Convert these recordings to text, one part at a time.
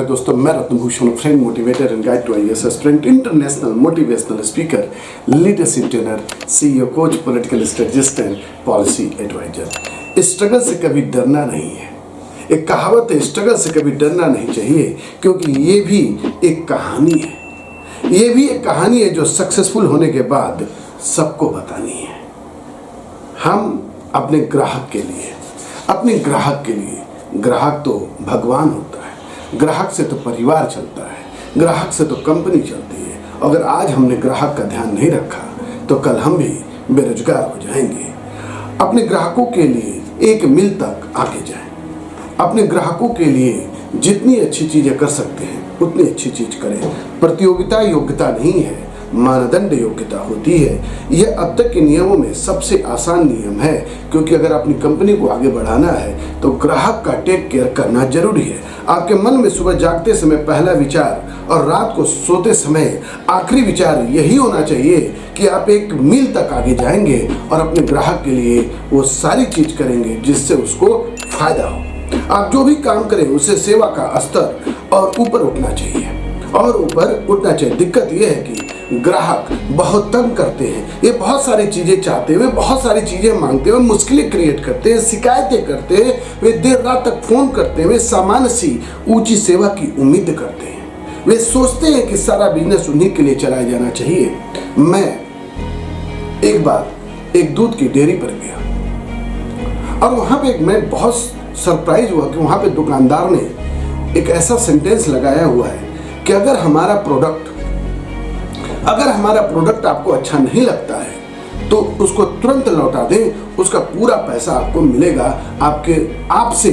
है दोस्तों, मैं Ratnabhushan, friend motivator and guide to IAS aspirant, international motivational speaker, leadership trainer, CEO, coach, political strategist and policy adviser. Struggle से कभी डरना नहीं है। एक कहावत है, स्ट्रगल से कभी डरना नहीं चाहिए, क्योंकि ये भी एक कहानी है। ये भी एक कहानी है जो सक्सेसफुल होने के बाद सबको बतानी है। हम अपने ग्राहक के लिए, ग्राहक तो भगवान होता है, ग्राहक से तो परिवार चलता है, ग्राहक से तो कंपनी चलती है। अगर आज हमने ग्राहक का ध्यान नहीं रखा तो कल हम भी बेरोजगार हो जाएंगे। अपने ग्राहकों के लिए एक मील तक आगे जाएं। अपने ग्राहकों के लिए जितनी अच्छी चीजें कर सकते हैं उतनी अच्छी चीज करें। प्रतियोगिता योग्यता नहीं है, मानदंड योग्यता होती है। यह अब तक के नियमों में सबसे आसान नियम है, क्योंकि अगर अपनी कंपनी को आगे बढ़ाना है तो ग्राहक का टेक केयर करना जरूरी है। आपके मन में सुबह जागते समय पहला विचार और रात को सोते समय आखिरी विचार यही होना चाहिए कि आप एक मील तक आगे जाएंगे और अपने ग्राहक के लिए वो सारी चीज करेंगे जिससे उसको फायदा हो। आप जो भी काम करें उससे सेवा का स्तर और ऊपर उठना चाहिए। दिक्कत यह है कि ग्राहक बहुत तंग करते हैं। ये बहुत सारी चीजें चाहते हुए, बहुत सारी चीजें मांगते हुए मुश्किलें क्रिएट करते हैं, शिकायतें करते हैं, वे देर रात तक फोन करते हैं, वे सामान्य सी ऊंची सेवा की उम्मीद करते हैं। वे सोचते हैं कि सारा बिजनेस उन्हीं के लिए चलाया जाना चाहिए। मैं एक बार एक दूध की डेयरी पर गया और वहां पे मैं बहुत सरप्राइज हुआ कि वहां पे दुकानदार ने एक ऐसा सेंटेंस लगाया हुआ है कि अगर हमारा प्रोडक्ट आपको अच्छा नहीं लगता है तो उसको तुरंत लौटा दें, उसका पूरा पैसा आपको मिलेगा। आपसे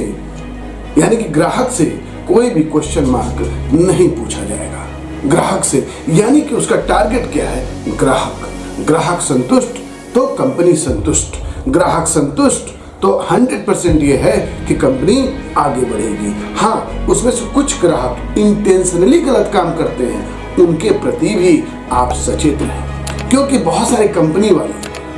यानी कि ग्राहक से कोई भी क्वेश्चन मार्क नहीं पूछा जाएगा। ग्राहक से यानी कि उसका टारगेट क्या है? ग्राहक संतुष्ट तो कंपनी संतुष्ट, ग्राहक संतुष्ट तो 100% ये है कि कंपनी आगे बढ़ेगी। हाँ, उसमें से कुछ ग्राहक इंटेंशनली गलत काम करते हैं, उनके प्रति भी आप सचेत रहें, क्योंकि बहुत सारे कंपनी वाले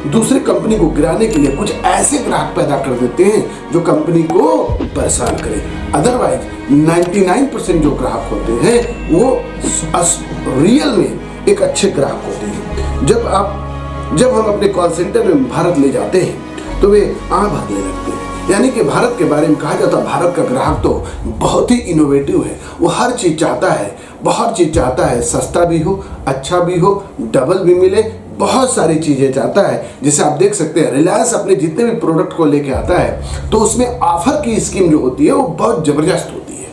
दूसरी कंपनी को गिराने के लिए कुछ ऐसे ग्राहक पैदा कर देते हैं जो कंपनी को परेशान करें। अदरवाइज 99% जो ग्राहक होते हैं वो रियल में एक अच्छे ग्राहक होते हैं। जब हम अपने कॉल सेंटर में भारत ले जाते हैं तो वे आंख भरने लगते हैं। यानी कि भारत के बारे में कहा जाता है, भारत का ग्राहक तो बहुत ही इनोवेटिव है। वो हर चीज चाहता है, बहुत चीज चाहता है, सस्ता भी हो, अच्छा भी हो, डबल भी मिले, बहुत सारी चीजें चाहता है। जैसे आप देख सकते हैं, रिलायंस अपने जितने भी प्रोडक्ट को लेके आता है तो उसमें ऑफर की स्कीम जो होती है वो बहुत जबरदस्त होती है।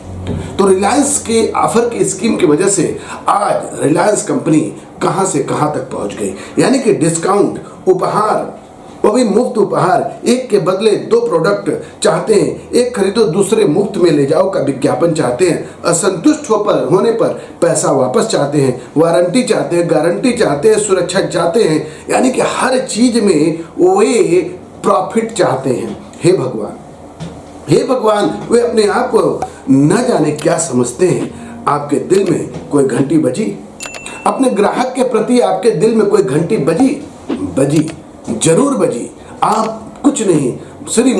तो रिलायंस के ऑफर की स्कीम की वजह से आज रिलायंस कंपनी कहां से कहां तक पहुंच गई। यानी कि डिस्काउंट, उपहार, वो भी मुफ्त उपहार, एक के बदले 2 प्रोडक्ट चाहते हैं, एक खरीदो दूसरे मुफ्त में ले जाओ का विज्ञापन चाहते हैं, असंतुष्ट होने पर पैसा वापस चाहते हैं, वारंटी चाहते हैं, गारंटी चाहते हैं, सुरक्षा चाहते हैं। यानी कि हर चीज में वे प्रॉफिट चाहते हैं। हे भगवान, वे अपने आप को न जाने क्या समझते हैं। आपके दिल में कोई घंटी बजी? अपने ग्राहक के प्रति आपके दिल में कोई घंटी बजी? जरूर बजी। आप कुछ नहीं, श्री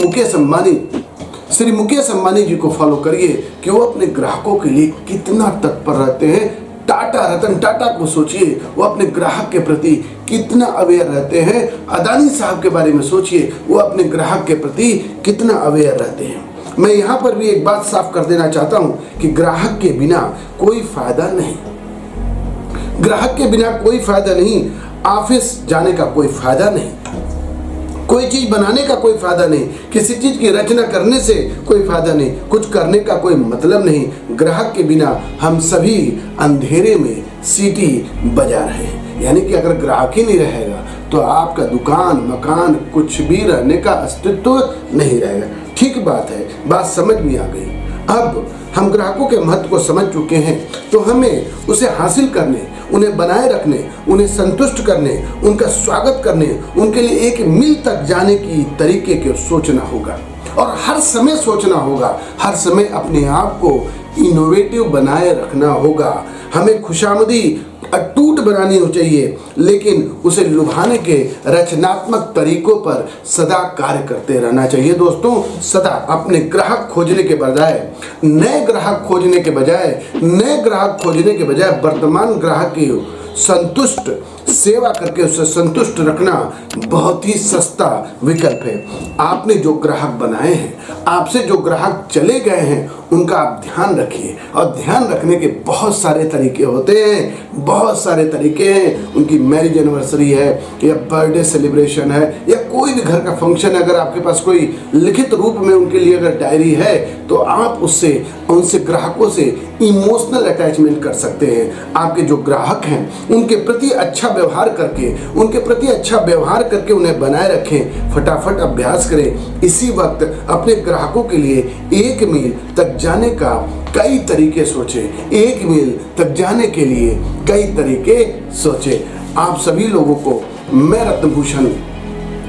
मुकेश अंबानी जी को फॉलो करिए कि वो अपने ग्राहकों के लिए कितना तत्पर रहते हैं। रतन टाटा को सोचिए, वो अपने ग्राहक के प्रति कितना अवेयर रहते हैं। अदानी साहब के बारे में सोचिए, वो अपने ग्राहक के प्रति कितना अवेयर रहते हैं। मैं यहाँ पर भी एक बात साफ कर देना चाहता हूँ कि ग्राहक के बिना कोई फायदा नहीं, ऑफिस जाने का कोई फायदा नहीं, कोई चीज बनाने का कोई फायदा नहीं, किसी चीज की रचना करने से कोई फायदा नहीं, कुछ करने का कोई मतलब नहीं। ग्राहक के बिना हम सभी अंधेरे में सीटी बजा रहे हैं। यानी कि अगर ग्राहक ही नहीं रहेगा तो आपका दुकान, मकान, कुछ भी रहने का अस्तित्व नहीं रहेगा। ठीक बात है, बात समझ में आ गई। अब हम ग्राहकों के महत्व को समझ चुके हैं तो हमें उसे हासिल करने, उन्हें बनाए रखने, उन्हें संतुष्ट करने, उनका स्वागत करने, उनके लिए एक मील तक जाने की तरीके को सोचना होगा और हर समय सोचना होगा। हर समय अपने आप को इनोवेटिव बनाए रखना होगा। हमें अटूट बनानी हो चाहिए, लेकिन उसे लुभाने के रचनात्मक तरीकों पर सदा कार्य करते रहना चाहिए। दोस्तों, सदा अपने ग्राहक खोजने के बजाय नए ग्राहक खोजने के बजाय वर्तमान ग्राहक की संतुष्ट सेवा करके उसे संतुष्ट रखना बहुत ही सस्ता विकल्प है। आपने जो ग्राहक बनाए हैं, आपसे जो ग्राहक चले गए हैं, उनका आप ध्यान रखिए। और ध्यान रखने के बहुत सारे तरीके होते हैं, बहुत सारे तरीके हैं। उनकी मैरिज एनिवर्सरी है या बर्थडे सेलिब्रेशन है या कोई भी घर का फंक्शन है, अगर आपके पास कोई लिखित रूप में उनके लिए अगर डायरी है, तो आप उनसे ग्राहकों से इमोशनल अटैचमेंट कर सकते हैं। आपके जो ग्राहक हैं, उनके प्रति अच्छा व्यवहार करके उन्हें बनाए रखें। फटाफट अभ्यास करें। इसी वक्त अपने ग्राहकों के लिए 1 मील तक जाने का कई तरीके सोचें। 1 मील तक जाने के लिए कई तरीके सोचें। आप सभी लोगों को मैं रत्नभूषण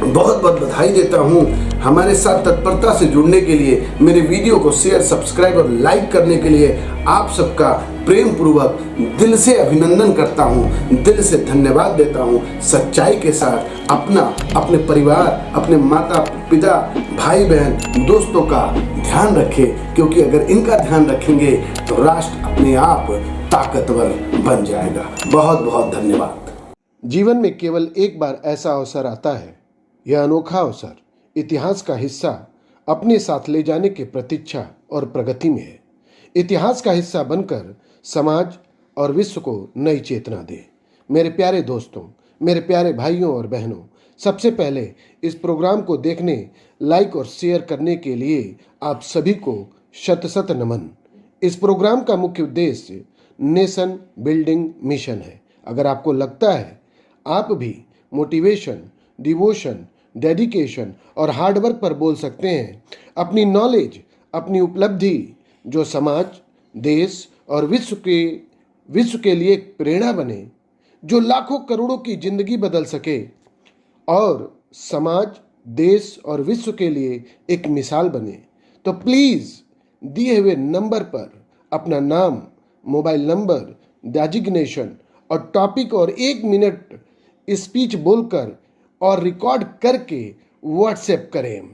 बहुत बहुत बधाई देता हूं। हमारे साथ तत्परता से जुड़ने के लिए, मेरे वीडियो को शेयर, सब्सक्राइब और लाइक करने के लिए आप सबका प्रेम पूर्वक दिल से अभिनंदन करता हूं, दिल से धन्यवाद देता हूं। सच्चाई के साथ अपने परिवार, अपने माता पिता, भाई बहन, दोस्तों का ध्यान रखें, क्योंकि अगर इनका ध्यान रखेंगे तो राष्ट्र अपने आप ताकतवर बन जाएगा। बहुत बहुत धन्यवाद। जीवन में केवल एक बार ऐसा अवसर आता है। यह अनोखा अवसर इतिहास का हिस्सा अपने साथ ले जाने की प्रतीक्षा और प्रगति में है। इतिहास का हिस्सा बनकर समाज और विश्व को नई चेतना दे। मेरे प्यारे दोस्तों, मेरे प्यारे भाइयों और बहनों, सबसे पहले इस प्रोग्राम को देखने, लाइक और शेयर करने के लिए आप सभी को शत शत नमन। इस प्रोग्राम का मुख्य उद्देश्य नेशन बिल्डिंग मिशन है। अगर आपको लगता है आप भी मोटिवेशन, डिवोशन, डेडिकेशन और हार्डवर्क पर बोल सकते हैं, अपनी नॉलेज, अपनी उपलब्धि जो समाज, देश और विश्व के लिए एक प्रेरणा बने, जो लाखों करोड़ों की जिंदगी बदल सके और समाज, देश और विश्व के लिए एक मिसाल बने, तो प्लीज़ दिए हुए नंबर पर अपना नाम, मोबाइल नंबर, डेजिग्नेशन और टॉपिक और 1 मिनट स्पीच बोलकर और रिकॉर्ड करके व्हाट्सएप करें।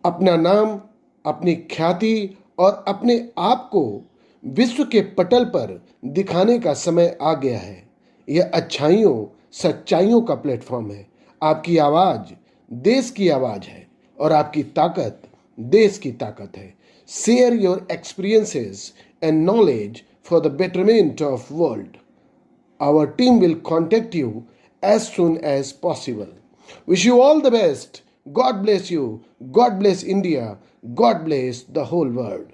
अपना नाम, अपनी ख्याति और अपने आप को विश्व के पटल पर दिखाने का समय आ गया है। यह अच्छाइयों, सच्चाइयों का प्लेटफॉर्म है। आपकी आवाज़ देश की आवाज़ है और आपकी ताकत देश की ताकत है। Share your experiences and knowledge for the betterment of world. Our team will contact you as soon as possible. Wish you all the best. God bless you. God bless India. God bless the whole world.